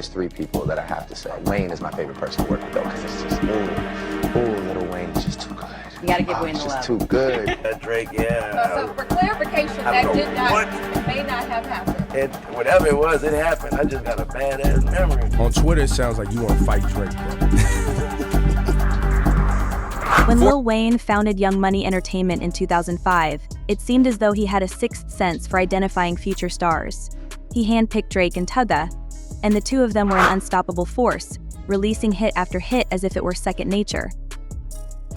there's three people that I have to say. Wayne is my favorite person to work with, though, because it's just, Lil Wayne is just too good. You gotta give Wayne the love. It's just too good. Drake, yeah. So for clarification, that did not, it may not have happened. Whatever it was, it happened. I just got a badass memory. On Twitter, it sounds like you want to fight Drake, bro. When Lil Wayne founded Young Money Entertainment in 2005, it seemed as though he had a sixth sense for identifying future stars. He handpicked Drake and Tyga, and the two of them were an unstoppable force, releasing hit after hit as if it were second nature.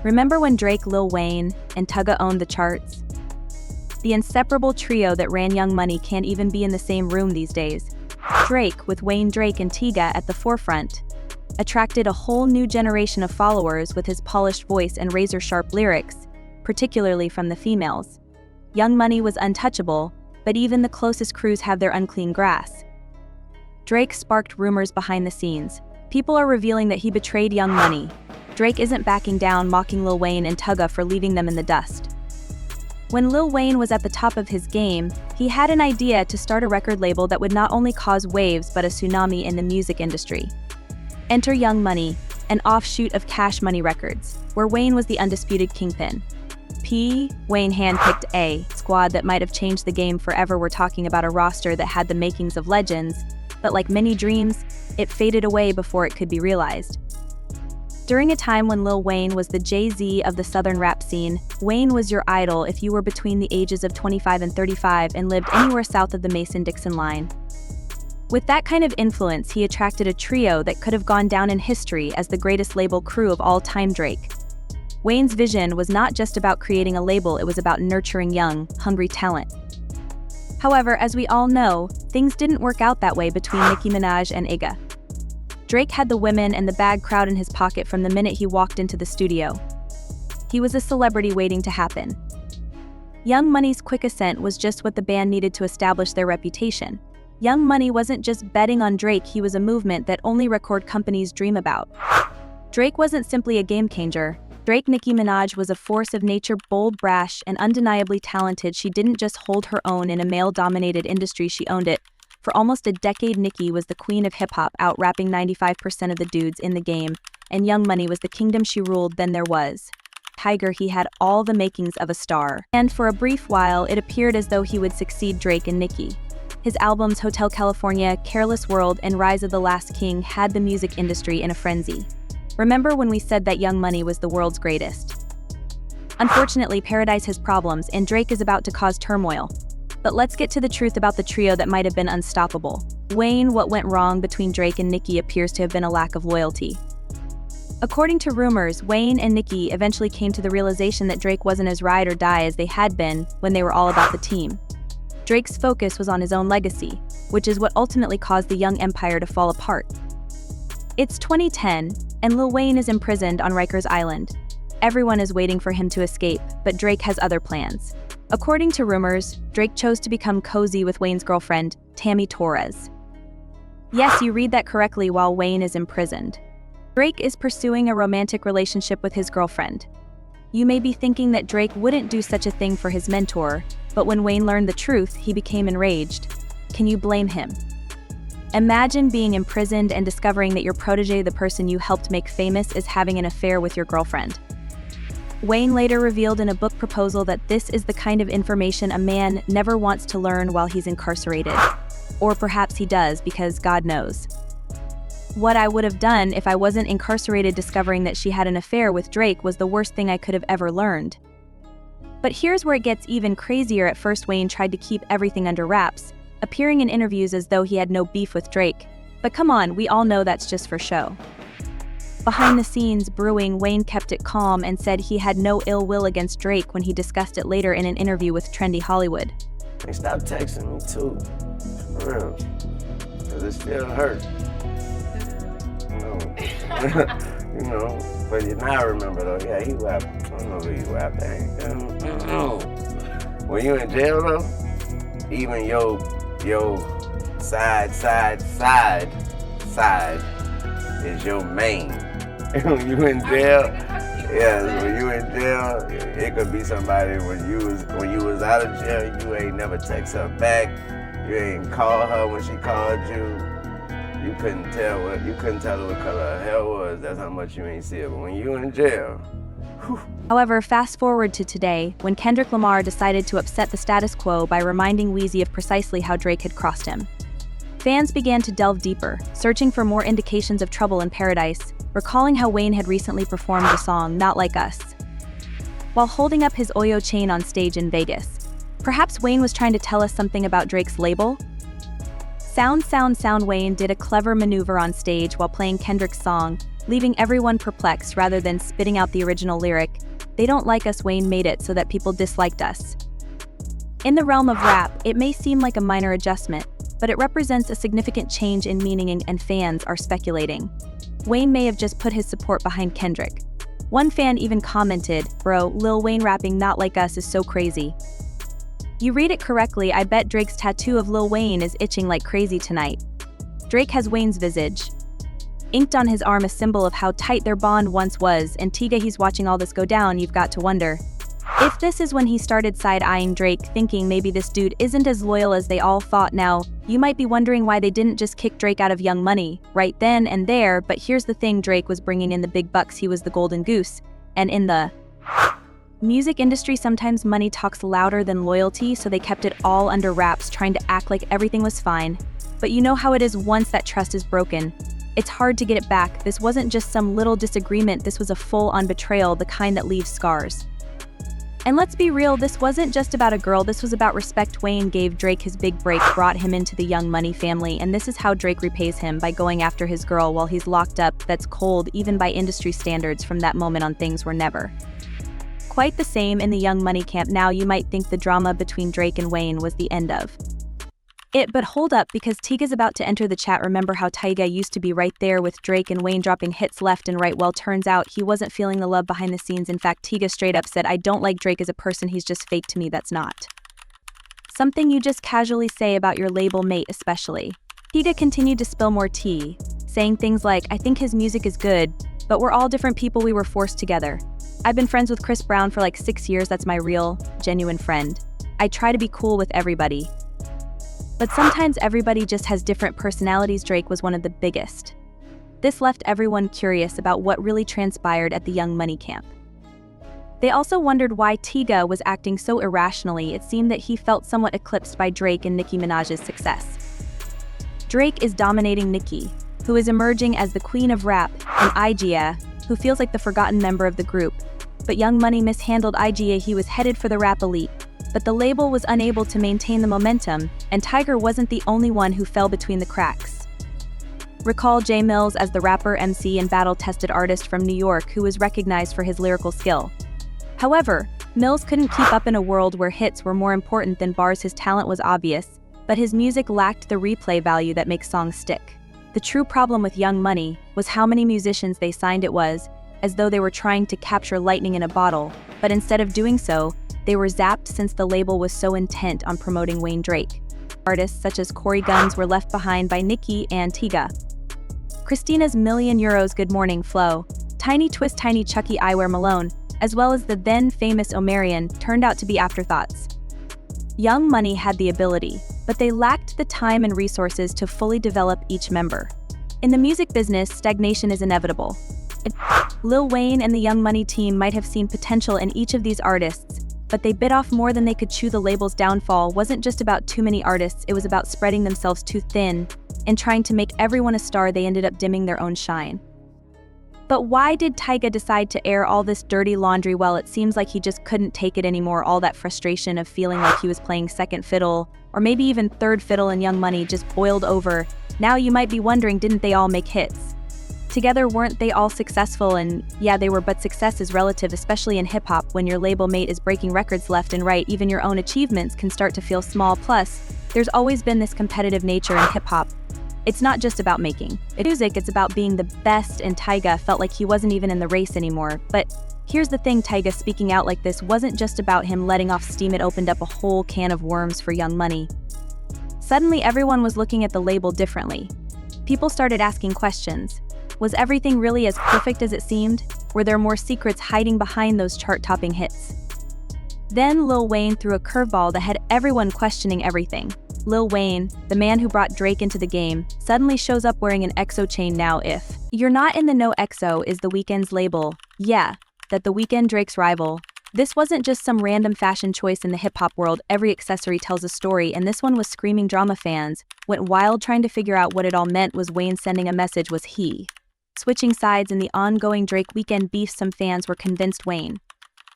Remember when Drake, Lil Wayne, and Tyga owned the charts? The inseparable trio that ran Young Money can't even be in the same room these days. Drake, with Wayne, Drake, and Tyga at the forefront, attracted a whole new generation of followers with his polished voice and razor-sharp lyrics, particularly from the females. Young Money was untouchable, but even the closest crews have their unclean grass. Drake sparked rumors behind the scenes. People are revealing that he betrayed Young Money. Drake isn't backing down, mocking Lil Wayne and Tyga for leaving them in the dust. When Lil Wayne was at the top of his game, he had an idea to start a record label that would not only cause waves but a tsunami in the music industry. Enter Young Money, an offshoot of Cash Money Records, where Wayne was the undisputed kingpin. Wayne handpicked a squad that might have changed the game forever. We're talking about a roster that had the makings of legends, but like many dreams, it faded away before it could be realized. During a time when Lil Wayne was the Jay-Z of the southern rap scene, Wayne was your idol if you were between the ages of 25 and 35 and lived anywhere south of the Mason-Dixon line. With that kind of influence, he attracted a trio that could have gone down in history as the greatest label crew of all time. Drake. Wayne's vision was not just about creating a label, it was about nurturing young, hungry talent. However, as we all know, things didn't work out that way between Nicki Minaj and Tyga. Drake had the women and the bag crowd in his pocket from the minute he walked into the studio. He was a celebrity waiting to happen. Young Money's quick ascent was just what the band needed to establish their reputation. Young Money wasn't just betting on Drake, he was a movement that only record companies dream about. Drake wasn't simply a game changer. Nicki Minaj was a force of nature, bold, brash, and undeniably talented. She didn't just hold her own in a male-dominated industry, she owned it. For almost a decade, Nicki was the queen of hip-hop, out-rapping 95% of the dudes in the game, and Young Money was the kingdom she ruled. Then there was Tyga. He had all the makings of a star. And for a brief while, it appeared as though he would succeed Drake and Nicki. His albums Hotel California, Careless World, and Rise of the Last King had the music industry in a frenzy. Remember when we said that Young Money was the world's greatest? Unfortunately, Paradise has problems, and Drake is about to cause turmoil. But let's get to the truth about the trio that might have been unstoppable. Wayne, what went wrong between Drake and Nicki appears to have been a lack of loyalty. According to rumors, Wayne and Nicki eventually came to the realization that Drake wasn't as ride or die as they had been when they were all about the team. Drake's focus was on his own legacy, which is what ultimately caused the young empire to fall apart. It's 2010, and Lil Wayne is imprisoned on Rikers Island. Everyone is waiting for him to escape, but Drake has other plans. According to rumors, Drake chose to become cozy with Wayne's girlfriend, Tammy Torres. Yes, you read that correctly. While Wayne is imprisoned, Drake is pursuing a romantic relationship with his girlfriend. You may be thinking that Drake wouldn't do such a thing for his mentor, but when Wayne learned the truth, he became enraged. Can you blame him? Imagine being imprisoned and discovering that your protege, the person you helped make famous, is having an affair with your girlfriend. Wayne later revealed in a book proposal that this is the kind of information a man never wants to learn while he's incarcerated. Or perhaps he does, because God knows. What I would have done if I wasn't incarcerated. Discovering that she had an affair with Drake was the worst thing I could have ever learned. But here's where it gets even crazier. At first, Wayne tried to keep everything under wraps, appearing in interviews as though he had no beef with Drake. But come on, we all know that's just for show. Behind the scenes brewing, Wayne kept it calm and said he had no ill will against Drake when he discussed it later in an interview with Trendy Hollywood. Hey, stop texting me too, for real, cause it still hurts. You know, but you now remember though, yeah, he laughed. I don't know who he laughed at. When you in jail though, even your side is your main. When you in jail, yeah, when you in jail, it could be somebody when you was out of jail, you ain't never text her back, you ain't call her when she called you. you couldn't tell what color her hair was. That's how much you ain't see it. But when you in jail, whew. However, fast forward to today, when Kendrick Lamar decided to upset the status quo by reminding Weezy of precisely how Drake had crossed him. Fans began to delve deeper, searching for more indications of trouble in paradise, recalling how Wayne had recently performed the song Not Like Us while holding up his Oyo chain on stage in Vegas. Perhaps Wayne was trying to tell us something about Drake's label? Sound Wayne did a clever maneuver on stage while playing Kendrick's song, leaving everyone perplexed rather than spitting out the original lyric, "They don't like us, Wayne made it so that people disliked us." In the realm of rap, it may seem like a minor adjustment, but it represents a significant change in meaning and fans are speculating. Wayne may have just put his support behind Kendrick. One fan even commented, "Bro, Lil Wayne rapping Not Like Us is so crazy." You read it correctly, I bet Drake's tattoo of Lil Wayne is itching like crazy tonight. Drake has Wayne's visage inked on his arm, a symbol of how tight their bond once was, and Tyga, he's watching all this go down, you've got to wonder if this is when he started side-eyeing Drake, thinking maybe this dude isn't as loyal as they all thought. Now, you might be wondering why they didn't just kick Drake out of Young Money right then and there, but here's the thing, Drake was bringing in the big bucks, he was the golden goose, and in the music industry sometimes money talks louder than loyalty, so they kept it all under wraps, trying to act like everything was fine. But you know how it is once that trust is broken. It's hard to get it back. This wasn't just some little disagreement, this was a full-on betrayal, the kind that leaves scars. And let's be real, this wasn't just about a girl, this was about respect. Wayne gave Drake his big break, brought him into the Young Money family, and this is how Drake repays him, by going after his girl while he's locked up. That's cold, even by industry standards. From that moment on, things were never quite the same in the Young Money camp. Now you might think the drama between Drake and Wayne was the end of it, but hold up, because Tyga's about to enter the chat. Remember how Tyga used to be right there with Drake and Wayne, dropping hits left and right? Well, turns out he wasn't feeling the love behind the scenes. In fact, Tyga straight up said, "I don't like Drake as a person, he's just fake to me." That's not something you just casually say about your label mate, especially. Tyga continued to spill more tea, saying things like, "I think his music is good, but we're all different people, we were forced together. I've been friends with Chris Brown for like 6 years, that's my real, genuine friend. I try to be cool with everybody. But sometimes everybody just has different personalities." Drake was one of the biggest. This left everyone curious about what really transpired at the Young Money camp. They also wondered why Tyga was acting so irrationally. It seemed that he felt somewhat eclipsed by Drake and Nicki Minaj's success. Drake is dominating Nicki, who is emerging as the queen of rap, and Tyga, who feels like the forgotten member of the group. But Young Money mishandled Tyga, he was headed for the rap elite. But the label was unable to maintain the momentum, and Tyga wasn't the only one who fell between the cracks. Recall Jay Mills as the rapper, MC, and battle-tested artist from New York who was recognized for his lyrical skill. However, Mills couldn't keep up in a world where hits were more important than bars. His talent was obvious, but his music lacked the replay value that makes songs stick. The true problem with Young Money was how many musicians they signed. It was as though they were trying to capture lightning in a bottle, but instead of doing so, they were zapped since the label was so intent on promoting Wayne Drake. Artists such as Corey Guns were left behind by Nicki and Tyga. Christina's Million Euros, Good Morning Flow, Tiny Twist, Tiny Chucky, Eyewear Malone, as well as the then famous Omarion, turned out to be afterthoughts. Young Money had the ability, but they lacked the time and resources to fully develop each member. In the music business, stagnation is inevitable. Lil Wayne and the Young Money team might have seen potential in each of these artists, but they bit off more than they could chew. The label's downfall wasn't just about too many artists, it was about spreading themselves too thin. In trying to make everyone a star, they ended up dimming their own shine. But why did Tyga decide to air all this dirty laundry? Well, it seems like he just couldn't take it anymore. All that frustration of feeling like he was playing second fiddle, or maybe even third fiddle in Young Money, just boiled over. Now you might be wondering, didn't they all make hits together? Weren't they all successful? And yeah, they were, but success is relative, especially in hip-hop. When your label mate is breaking records left and right, even your own achievements can start to feel small. Plus, there's always been this competitive nature in hip-hop. It's not just about making music, it's about being the best, and Tyga felt like he wasn't even in the race anymore. But here's the thing, Tyga speaking out like this wasn't just about him letting off steam, it opened up a whole can of worms for Young Money. Suddenly everyone was looking at the label differently. People started asking questions. Was everything really as perfect as it seemed? Were there more secrets hiding behind those chart-topping hits? Then Lil Wayne threw a curveball that had everyone questioning everything. Lil Wayne, the man who brought Drake into the game, suddenly shows up wearing an EXO chain now. If you're not in the know, EXO is The Weeknd's label. Yeah, that The Weeknd, Drake's rival. This wasn't just some random fashion choice in the hip-hop world. Every accessory tells a story, and this one was screaming drama. Fans went wild trying to figure out what it all meant. Was Wayne sending a message? Was he switching sides in the ongoing Drake-Weeknd beef? Some fans were convinced Wayne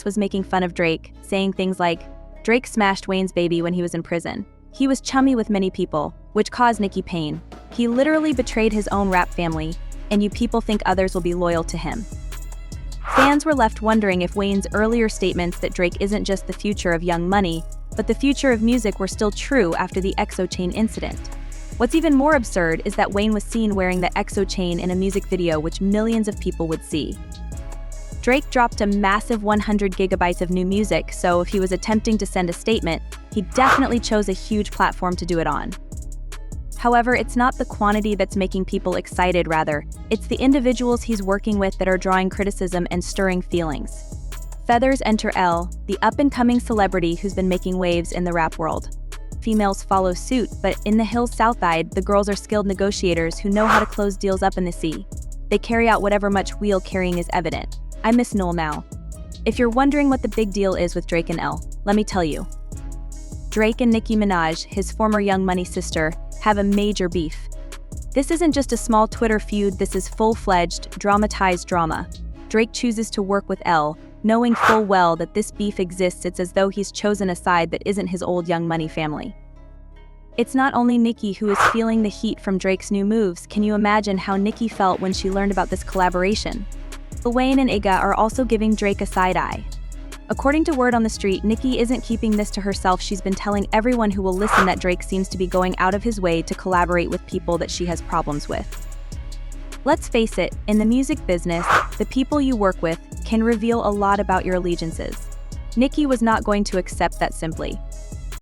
was making fun of Drake, saying things like, Drake smashed Wayne's baby when he was in prison. He was chummy with many people, which caused Nicki pain. He literally betrayed his own rap family, and you people think others will be loyal to him. Fans were left wondering if Wayne's earlier statements that Drake isn't just the future of Young Money, but the future of music were still true after the EXO chain incident. What's even more absurd is that Wayne was seen wearing the EXO chain in a music video which millions of people would see. Drake dropped a massive 100 gigabytes of new music, so if he was attempting to send a statement, he definitely chose a huge platform to do it on. However, it's not the quantity that's making people excited, rather, it's the individuals he's working with that are drawing criticism and stirring feelings. Feathers enter L, the up-and-coming celebrity who's been making waves in the rap world. Females follow suit, but in the Hills Southside, the girls are skilled negotiators who know how to close deals up in the sea. They carry out whatever much wheel carrying is evident. I miss Noel now. If you're wondering what the big deal is with Drake and L, let me tell you. Drake and Nicki Minaj, his former Young Money sister, have a major beef. This isn't just a small Twitter feud, this is full-fledged, dramatized drama. Drake chooses to work with L, knowing full well that this beef exists. It's as though he's chosen a side that isn't his old Young Money family. It's not only Nicki who is feeling the heat from Drake's new moves. Can you imagine how Nicki felt when she learned about this collaboration? Lil Wayne and Tyga are also giving Drake a side-eye. According to word on the street, Nicki isn't keeping this to herself. She's been telling everyone who will listen that Drake seems to be going out of his way to collaborate with people that she has problems with. Let's face it, in the music business, the people you work with can reveal a lot about your allegiances. Nicki was not going to accept that simply.